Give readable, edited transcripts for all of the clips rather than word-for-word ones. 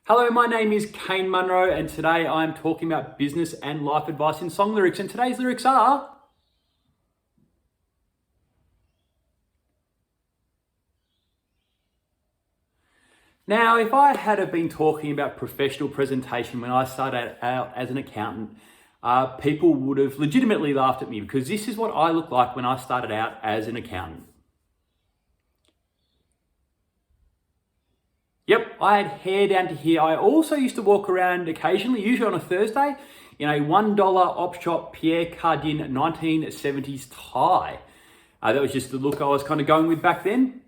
Hello, my name is Kane Munro, and today I'm talking about business and life advice in song lyrics. And today's lyrics are: now, if I had have been talking about professional presentation when I started out as an accountant, people would have legitimately laughed at me because this is what I looked like when I started out as an accountant. Yep, I had hair down to here. I also used to walk around occasionally, usually on a Thursday, in a $1 op shop Pierre Cardin 1970s tie. That was just the look I was kind of going with back then.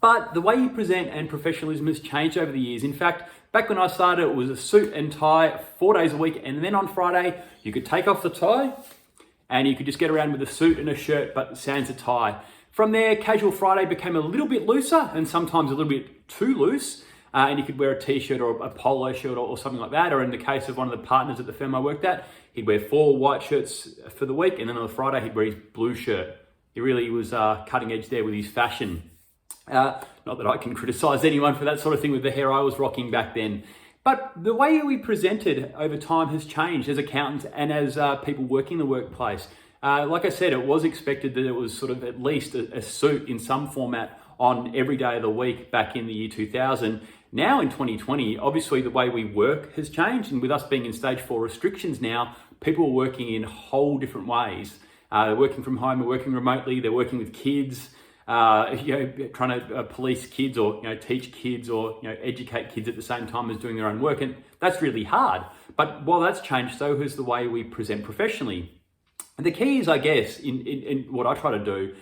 But the way you present and professionalism has changed over the years. In fact, back when I started, it was a suit and tie 4 days a week. And then on Friday, you could take off the tie and you could just get around with a suit and a shirt, but sans a tie. From there, Casual Friday became a little bit looser and sometimes a little bit too loose. And you could wear a t-shirt or a polo shirt or something like that. Or in the case of one of the partners at the firm I worked at, he'd wear 4 white shirts for the week. And then on the Friday, he'd wear his blue shirt. He really was cutting edge there with his fashion. Not that I can criticize anyone for that sort of thing with the hair I was rocking back then. But the way we presented over time has changed as accountants and as people working in the workplace. Like I said, it was expected that it was sort of at least a suit in some format on every day of the week back in the year 2000. Now in 2020, obviously the way we work has changed, and with us being in stage 4 restrictions now, people are working in whole different ways. They're working from home, they're working remotely, they're working with kids, trying to police kids or teach kids or educate kids at the same time as doing their own work, and that's really hard. But while that's changed, so has the way we present professionally. And the key is, I guess, in what I try to do,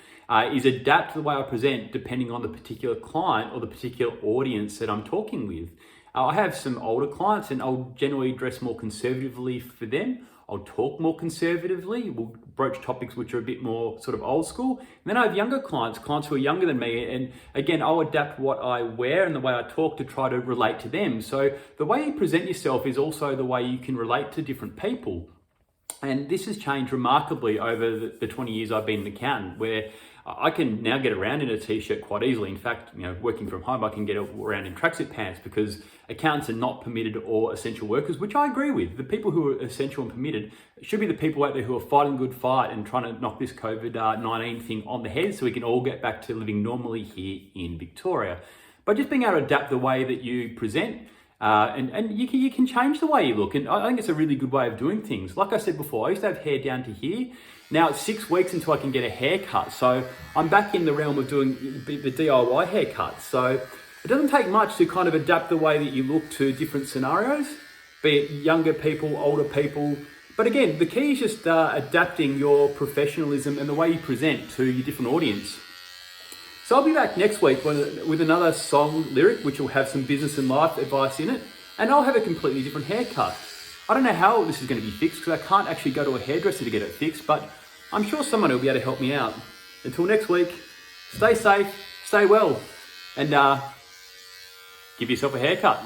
is adapt the way I present depending on the particular client or the particular audience that I'm talking with. I have some older clients and I'll generally dress more conservatively for them. I'll talk more conservatively. We'll broach topics which are a bit more sort of old school. And then I have younger clients who are younger than me. And again, I'll adapt what I wear and the way I talk to try to relate to them. So the way you present yourself is also the way you can relate to different people. And this has changed remarkably over the 20 years I've been an accountant, where I can now get around in a t-shirt quite easily. In fact, working from home, I can get around in tracksuit pants because accountants are not permitted or essential workers, which I agree with. The people who are essential and permitted should be the people out there who are fighting a good fight and trying to knock this COVID-19 thing on the head so we can all get back to living normally here in Victoria. But just being able to adapt the way that you present, and you can change the way you look. And I think it's a really good way of doing things. Like I said before, I used to have hair down to here. Now it's 6 weeks until I can get a haircut. So I'm back in the realm of doing the DIY haircuts. So it doesn't take much to kind of adapt the way that you look to different scenarios, be it younger people, older people. But again, the key is just adapting your professionalism and the way you present to your different audience. So I'll be back next week with another song lyric, which will have some business and life advice in it. And I'll have a completely different haircut. I don't know how this is going to be fixed because I can't actually go to a hairdresser to get it fixed, but I'm sure someone will be able to help me out. Until next week, stay safe, stay well, and give yourself a haircut.